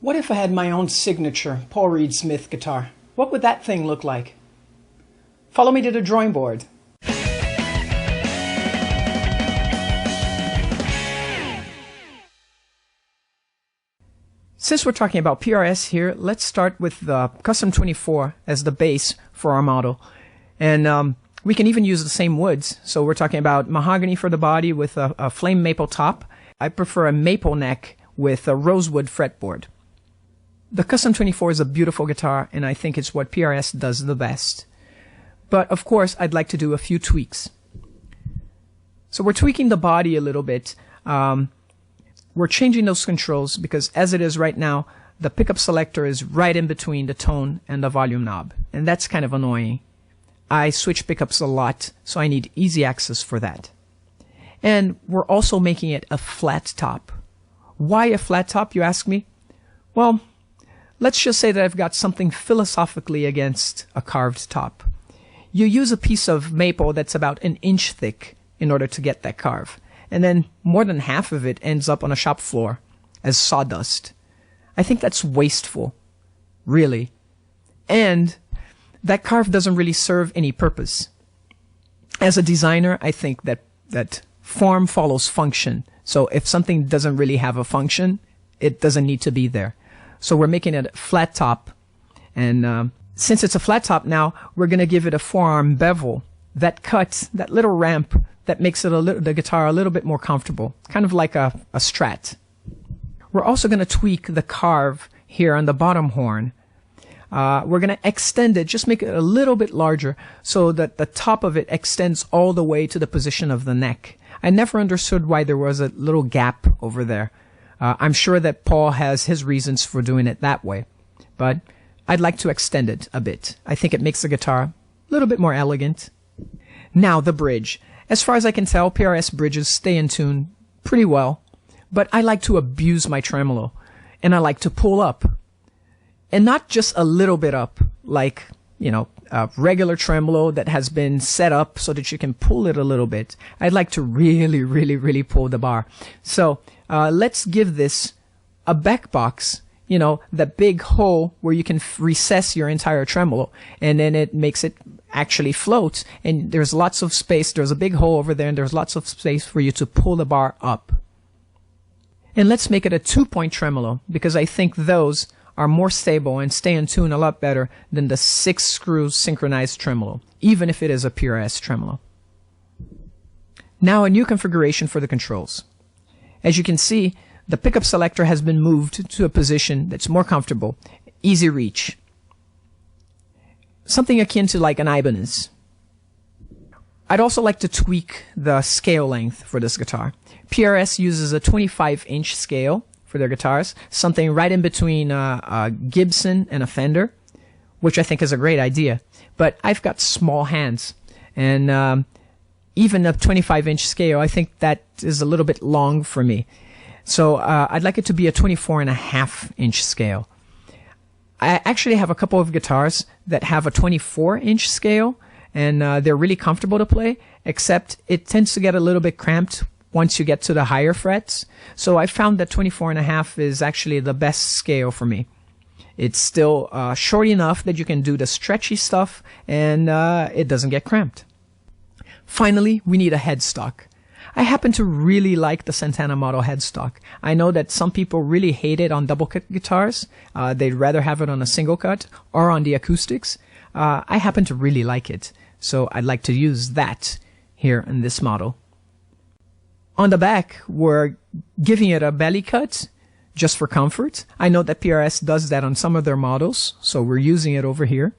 What if I had my own signature Paul Reed Smith guitar? What would that thing look like? Follow me to the drawing board. Since we're talking about PRS here, let's start with the Custom 24 as the base for our model. And we can even use the same woods. So we're talking about mahogany for the body with a flame maple top. I prefer a maple neck with a rosewood fretboard. The Custom 24 is a beautiful guitar, and I think it's what PRS does the best. But of course, I'd like to do a few tweaks. So we're tweaking the body a little bit. We're changing those controls because as it is right now, the pickup selector is right in between the tone and the volume knob. And that's kind of annoying. I switch pickups a lot, so I need easy access for that. And we're also making it a flat top. Why a flat top, you ask me? Well, let's just say that I've got something philosophically against a carved top. You use a piece of maple that's about an inch thick in order to get that carve. And then more than half of it ends up on a shop floor as sawdust. I think that's wasteful. Really. And that carve doesn't really serve any purpose. As a designer, I think that form follows function. So if something doesn't really have a function, it doesn't need to be there. So we're making it a flat top. And since it's a flat top now, we're going to give it a forearm bevel. That cut, that little ramp, that makes it the guitar a little bit more comfortable. Kind of like a Strat. We're also going to tweak the carve here on the bottom horn. We're going to extend it, just make it a little bit larger so that the top of it extends all the way to the position of the neck. I never understood why there was a little gap over there. I'm sure that Paul has his reasons for doing it that way, but I'd like to extend it a bit. I think it makes the guitar a little bit more elegant. Now, the bridge. As far as I can tell, PRS bridges stay in tune pretty well, but I like to abuse my tremolo, and I like to pull up. And not just a little bit up, like, a regular tremolo that has been set up so that you can pull it a little bit. I'd like to really, really, really pull the bar. So let's give this a back box, that big hole where you can recess your entire tremolo, and then it makes it actually float. And there's lots of space. There's a big hole over there, and there's lots of space for you to pull the bar up. And let's make it a 2-point tremolo, because I think those are more stable and stay in tune a lot better than the 6-screw synchronized tremolo, even if it is a PRS tremolo. Now a new configuration for the controls. As you can see, the pickup selector has been moved to a position that's more comfortable, easy reach. Something akin to like an Ibanez. I'd also like to tweak the scale length for this guitar. PRS uses a 25-inch scale for their guitars, something right in between a Gibson and a Fender, which I think is a great idea. But I've got small hands, and even a 25-inch scale, I think that is a little bit long for me. So I'd like it to be a 24.5-inch scale. I actually have a couple of guitars that have a 24-inch scale, and they're really comfortable to play, except it tends to get a little bit cramped once you get to the higher frets. So I found that 24.5 is actually the best scale for me. It's still short enough that you can do the stretchy stuff, and it doesn't get cramped. Finally, we need a headstock. I happen to really like the Santana model headstock. I know that some people really hate it on double cut guitars. They'd rather have it on a single cut or on the acoustics. I happen to really like it, so I'd like to use that here in this model. On the back, we're giving it a belly cut just for comfort. I know that PRS does that on some of their models, so we're using it over here.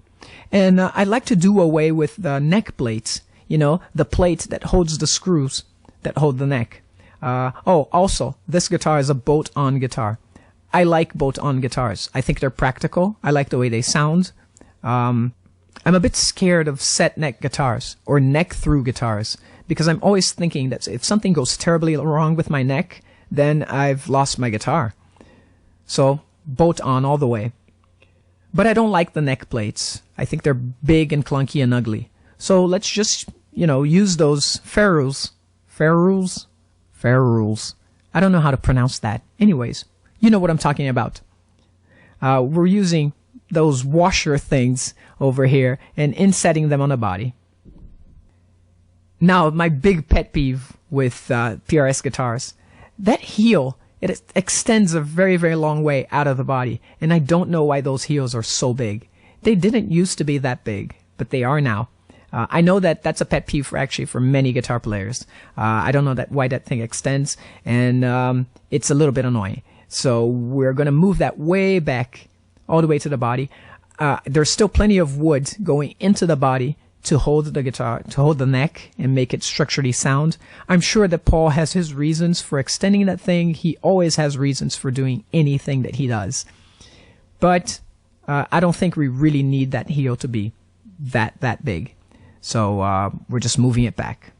And I'd like to do away with the neck plates, the plate that holds the screws that hold the neck. Also, this guitar is a bolt-on guitar. I like bolt-on guitars. I think they're practical. I like the way they sound. I'm a bit scared of set neck guitars or neck-through guitars, because I'm always thinking that if something goes terribly wrong with my neck, then I've lost my guitar. So, bolt-on all the way. But I don't like the neck plates. I think they're big and clunky and ugly. So let's just, use those ferrules. Ferrules? Ferrules. I don't know how to pronounce that. Anyways, you know what I'm talking about. we're using those washer things over here and insetting them on the body. Now, my big pet peeve with PRS guitars, that heel, it extends a very, very long way out of the body, and I don't know why those heels are so big. They didn't used to be that big, but they are now. I know that that's a pet peeve for many guitar players. I don't know why that thing extends, and it's a little bit annoying. So we're going to move that way back all the way to the body. There's still plenty of wood going into the body to hold the guitar, to hold the neck and make it structurally sound. I'm sure that Paul has his reasons for extending that thing. He always has reasons for doing anything that he does. But I don't think we really need that heel to be that big. So we're just moving it back.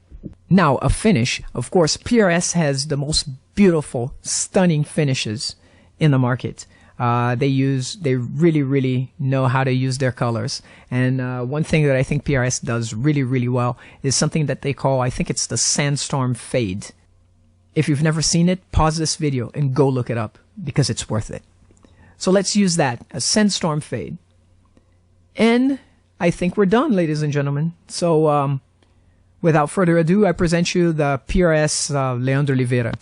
Now, a finish. Of course, PRS has the most beautiful, stunning finishes in the market. They really, really know how to use their colors. And one thing that I think PRS does really, really well is something that they call, I think it's the Sandstorm Fade. If you've never seen it, pause this video and go look it up because it's worth it. So let's use that, a Sandstorm Fade. And I think we're done, ladies and gentlemen. So without further ado, I present you the PRS Leandro Oliveira.